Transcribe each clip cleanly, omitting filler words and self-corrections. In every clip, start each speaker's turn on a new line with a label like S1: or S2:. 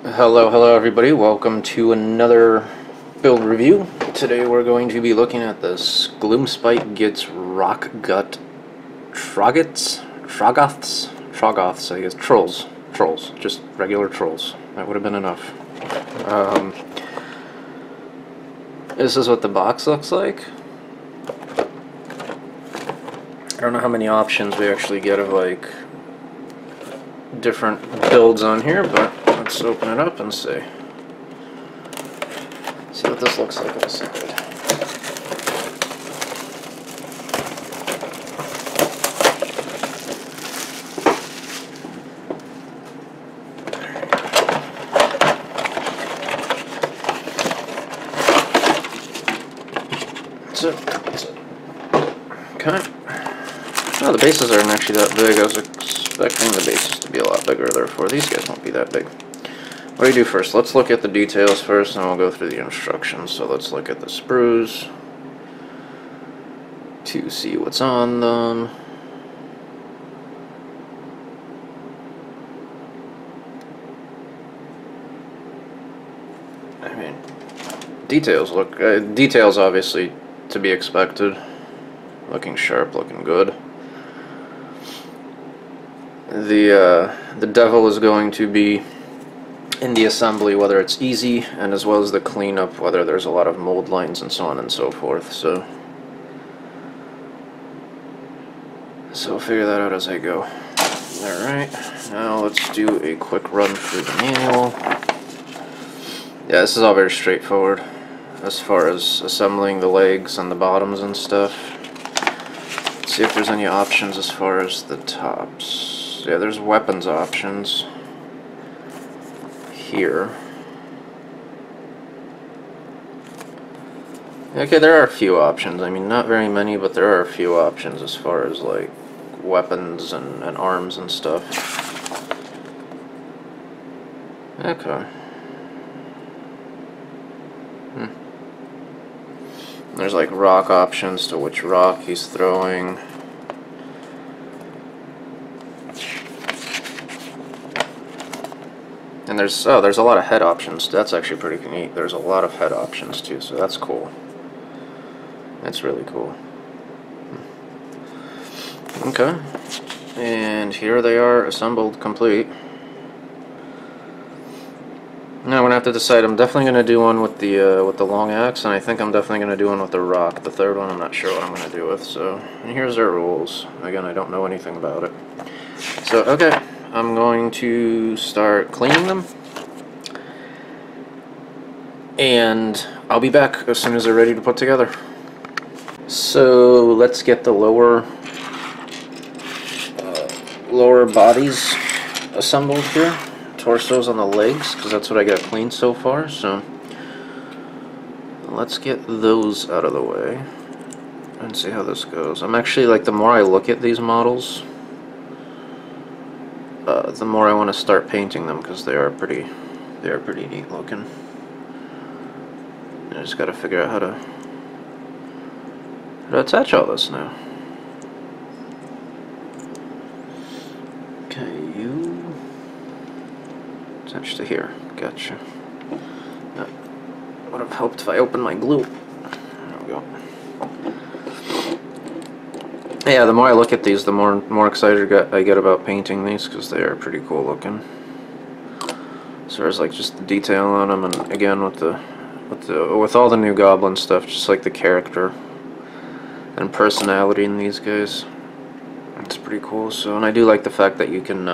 S1: Hello everybody, welcome to another build review. Today we're going to be looking at this Gloomspite Gitz Rockgut Troggoths, I guess, trolls, just regular trolls, that would have been enough. This is what the box looks like. I don't know how many options we actually get of like different builds on here, but let's open it up and see what this looks like inside. That's it. Okay. Oh, the bases aren't actually that big. I was expecting the bases to be a lot bigger, therefore these guys won't be that big. What do you do first? Let's look at the details first, and we'll go through the instructions. So let's look at the sprues to see what's on them. I mean, details obviously to be expected. Looking sharp, looking good. The devil is going to be in the assembly, whether it's easy, and as well as the cleanup, whether there's a lot of mold lines and so on and so forth. So we'll figure that out as I go. Alright, now let's do a quick run through the manual. Yeah, this is all very straightforward as far as assembling the legs and the bottoms and stuff. Let's see if there's any options as far as the tops. Yeah, there's weapons options here. Okay, there are a few options. I mean, not very many, but there are a few options as far as like weapons and arms and stuff. Okay. There's like rock options to which rock he's throwing. And there's a lot of head options. That's actually pretty neat. There's a lot of head options too, so that's cool. That's really cool. Okay. And here they are, assembled, complete. Now I'm gonna have to decide. I'm definitely gonna do one with the long axe, and I think I'm definitely gonna do one with the rock. The third one I'm not sure what I'm gonna do with. So, and here's their rules. Again, I don't know anything about it. So okay, I'm going to start cleaning them, and I'll be back as soon as they're ready to put together. So let's get the lower bodies assembled here. Torsos on the legs, because that's what I got cleaned so far. So let's get those out of the way and see how this goes. I'm actually, like, the more I look at these models, the more I want to start painting them, because they are pretty neat looking. I just got to figure out how to attach all this now. Okay, you attach to here. Gotcha. That would have helped if I opened my glue. There we go. Yeah, the more I look at these, the more excited I get about painting these, because they are pretty cool looking. As far as like just the detail on them, and again with all the new goblin stuff, just like the character and personality in these guys, it's pretty cool. So, and I do like the fact that you can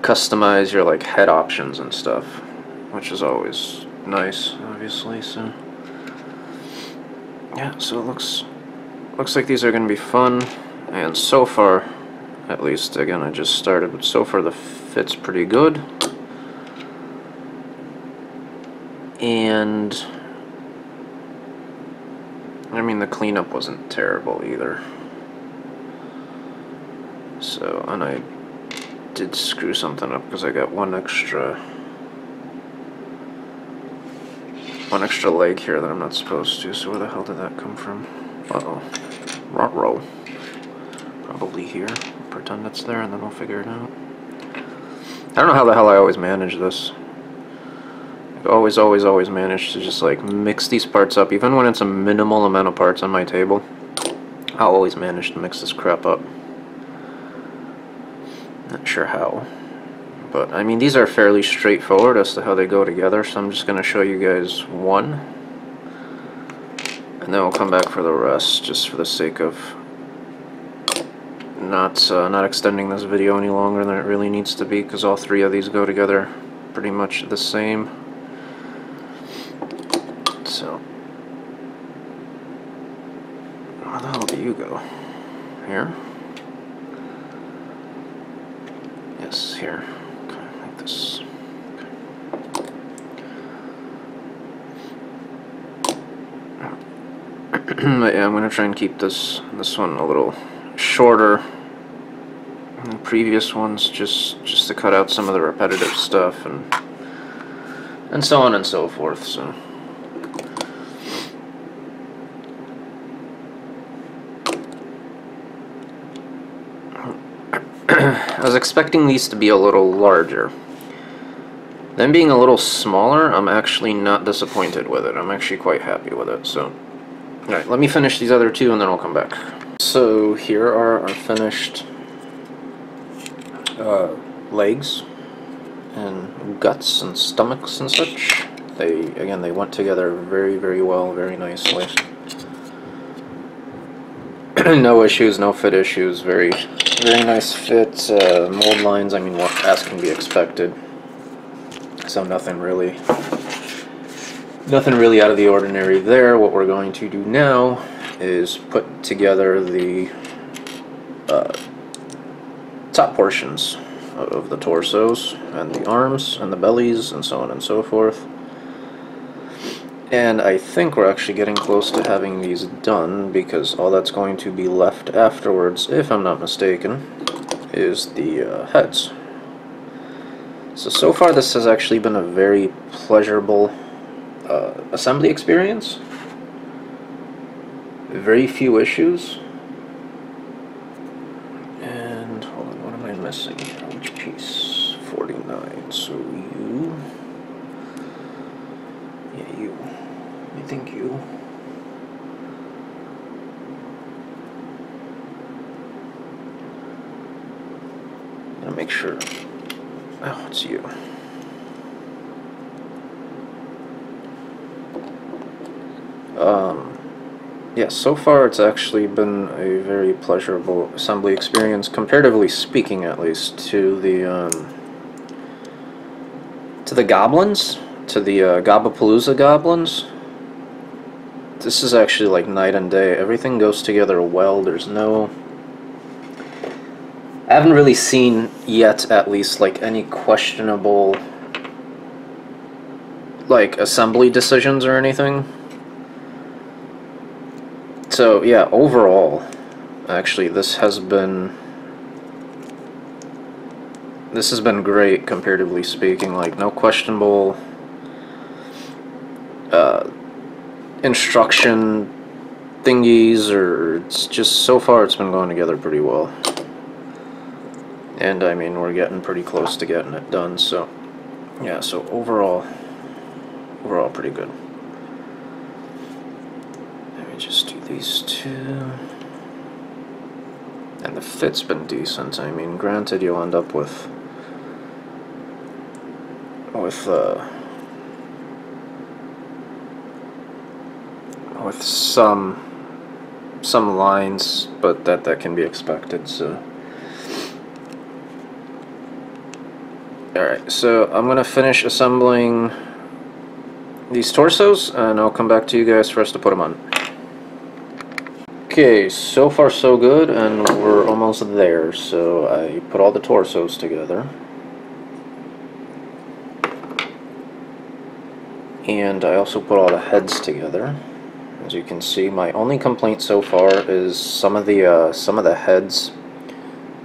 S1: customize your like head options and stuff, which is always nice, obviously. So yeah, so it looks like these are going to be fun, and so far, at least, again, I just started, but so far the fit's pretty good. And I mean, the cleanup wasn't terrible either. So, and I did screw something up because I got one extra leg here that I'm not supposed to. So where the hell did that come from? Uh-oh. Ruh-roh. Probably here. Pretend it's there and then we'll figure it out. I don't know how the hell I always manage this. I always manage to just like mix these parts up. Even when it's a minimal amount of parts on my table, I'll always manage to mix this crap up. Not sure how. But, I mean, these are fairly straightforward as to how they go together, so I'm just going to show you guys one. And then we'll come back for the rest, just for the sake of not extending this video any longer than it really needs to be, because all three of these go together pretty much the same. So, where the hell do you go? Here? Yes, here. This. But yeah, I'm gonna try and keep this one a little shorter than the previous ones, just to cut out some of the repetitive stuff and so on and so forth. So. I was expecting these to be a little larger. Them being a little smaller, I'm actually not disappointed with it. I'm actually quite happy with it. So, alright, let me finish these other two and then I'll come back. So here are our finished legs and guts and stomachs and such. They went together very, very well, very nicely. No issues, no fit issues, very nice fit, mold lines, I mean, as can be expected. So nothing really out of the ordinary there. What we're going to do now is put together the top portions of the torsos and the arms and the bellies and so on and so forth. And I think we're actually getting close to having these done, because all that's going to be left afterwards, if I'm not mistaken, is the heads. So far this has actually been a very pleasurable assembly experience. Very few issues. And, hold on, what am I missing? Which piece? 49. So you... Yeah, you. I think you. Gotta make sure. Oh, it's you. Yeah, so far it's actually been a very pleasurable assembly experience, comparatively speaking, at least, to the goblins, to the Gobapalooza goblins. This is actually like night and day. Everything goes together well. There's no... I haven't really seen yet, at least, like any questionable like assembly decisions or anything. So yeah, overall, actually, this has been great, comparatively speaking. Like, no questionable instruction thingies, or it's just, so far it's been going together pretty well. And I mean, we're getting pretty close to getting it done, so yeah, so overall pretty good. Let me just do these two. And the fit's been decent. I mean, granted, you'll end up with some lines, but that can be expected, so. Alright, so I'm going to finish assembling these torsos, and I'll come back to you guys for us to put them on. Okay, so far so good, and we're almost there. So I put all the torsos together. And I also put all the heads together. As you can see, my only complaint so far is some of the heads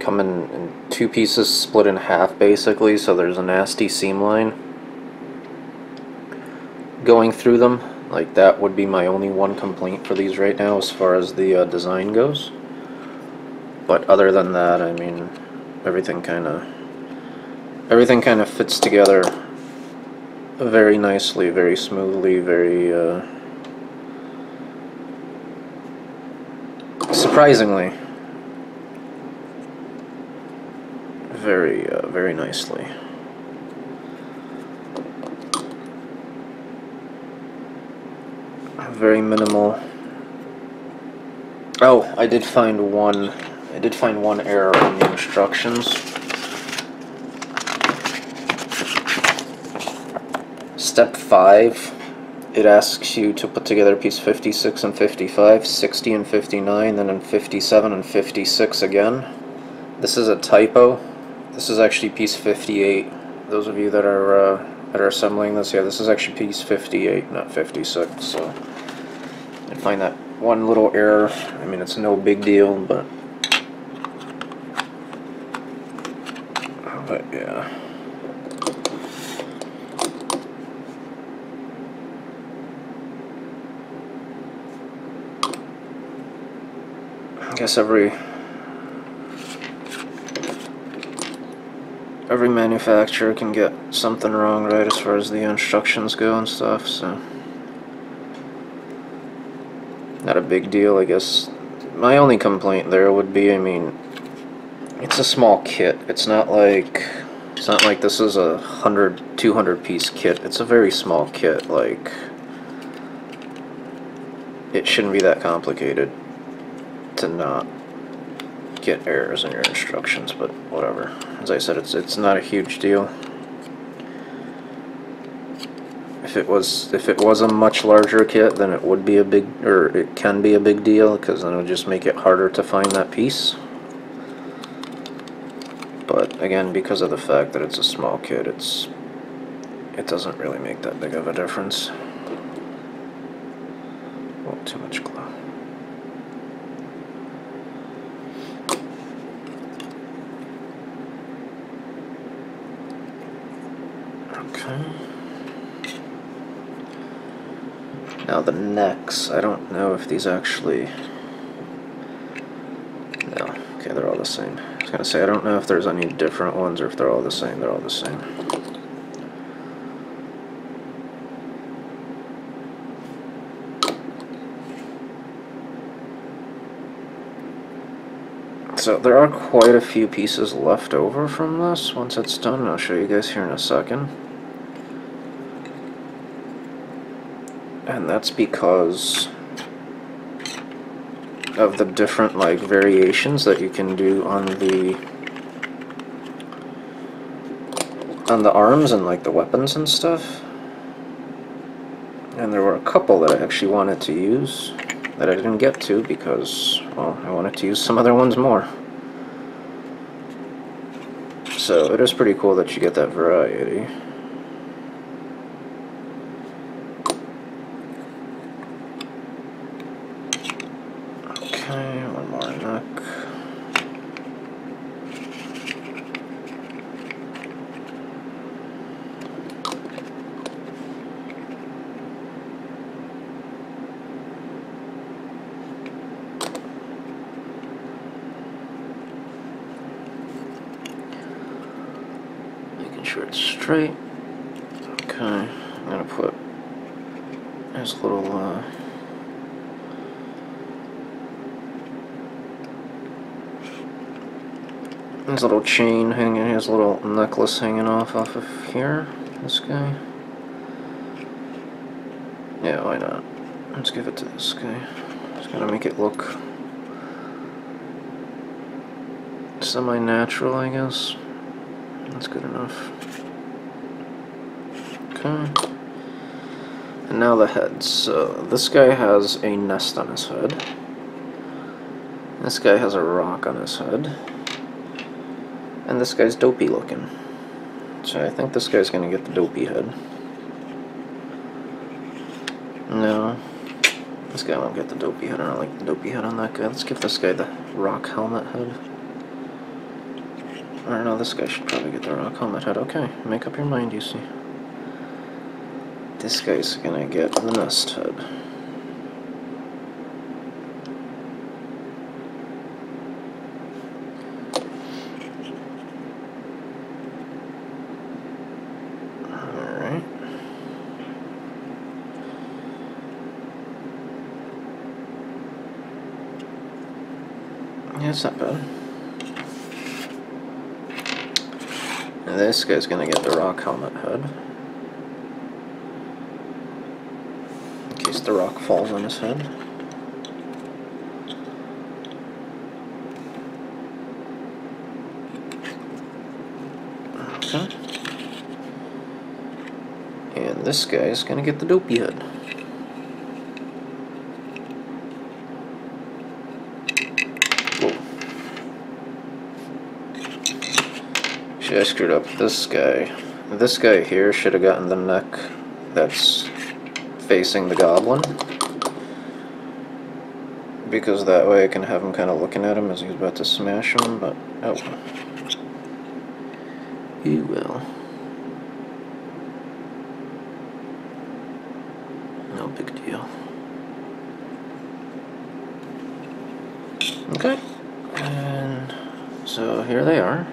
S1: come in two pieces split in half, basically, so there's a nasty seam line going through them. Like, that would be my only one complaint for these right now as far as the design goes. But other than that, I mean, everything kind of everything kind of fits together very nicely, very smoothly, very surprisingly very nicely. Very minimal. Oh, I did find one error in the instructions. Step 5, it asks you to put together piece 56 and 55, 60 and 59, then in 57 and 56 again. This is a typo. This is actually piece 58. Those of you that are assembling this, yeah, this is actually piece 58, not 56. So I find that one little error. I mean, it's no big deal, but yeah. I guess every manufacturer can get something wrong, right, as far as the instructions go and stuff, so not a big deal, I guess. My only complaint there would be, I mean, it's a small kit. It's not like this is a 100, 200 piece kit. It's a very small kit. Like, it shouldn't be that complicated to not get errors in your instructions, but whatever. As I said, it's not a huge deal. If it was a much larger kit, then it would be a big, or it can be a big deal, because then it would just make it harder to find that piece. But again, because of the fact that it's a small kit, it doesn't really make that big of a difference. Oh, too much glue. Okay. Now the necks, I don't know if these actually... No, okay, they're all the same. I was gonna say, I don't know if there's any different ones or if they're all the same. They're all the same. So there are quite a few pieces left over from this once it's done. I'll show you guys here in a second. And that's because of the different like variations that you can do on the arms and like the weapons and stuff. And there were a couple that I actually wanted to use that I didn't get to because, well, I wanted to use some other ones more. So it is pretty cool that you get that variety. Okay, one more neck. Making sure it's straight. Okay, I'm gonna put his little his little chain hanging, his little necklace hanging off of here. This guy. Yeah, why not? Let's give it to this guy. Just gotta make it look semi-natural, I guess. That's good enough. Okay. And now the heads. So this guy has a nest on his head. This guy has a rock on his head. And this guy's dopey looking. So I think this guy's gonna get the dopey head. No. This guy won't get the dopey head. I don't like the dopey head on that guy. Let's give this guy the rock helmet head. I don't know, this guy should probably get the rock helmet head. Okay, make up your mind, you see. This guy's gonna get the nest head. it's not bad. And this guy's gonna get the rock helmet head. In case the rock falls on his head. Okay. And this guy's gonna get the dopey head. Whoa. I screwed up this guy. This guy here should have gotten the neck that's facing the goblin, because that way I can have him kind of looking at him as he's about to smash him, but oh. He will. No big deal. Okay. And so here they are.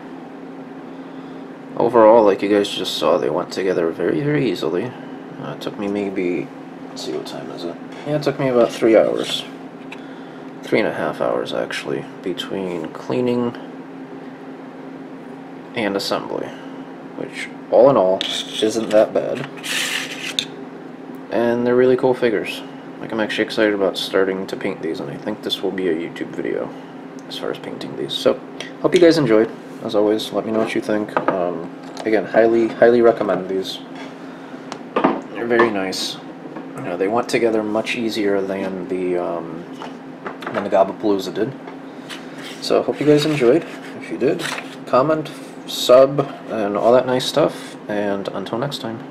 S1: Overall, like you guys just saw, they went together very, very easily. It took me maybe, let's see, what time is it? Yeah, it took me about 3 hours. 3.5 hours, actually, between cleaning and assembly, which, all in all, isn't that bad. And they're really cool figures. Like, I'm actually excited about starting to paint these, and I think this will be a YouTube video as far as painting these. So, hope you guys enjoyed. As always, let me know what you think. Again, highly recommend these. They're very nice. You know, they went together much easier than the Gobapalooza did. So, hope you guys enjoyed. If you did, comment, sub, and all that nice stuff. And until next time.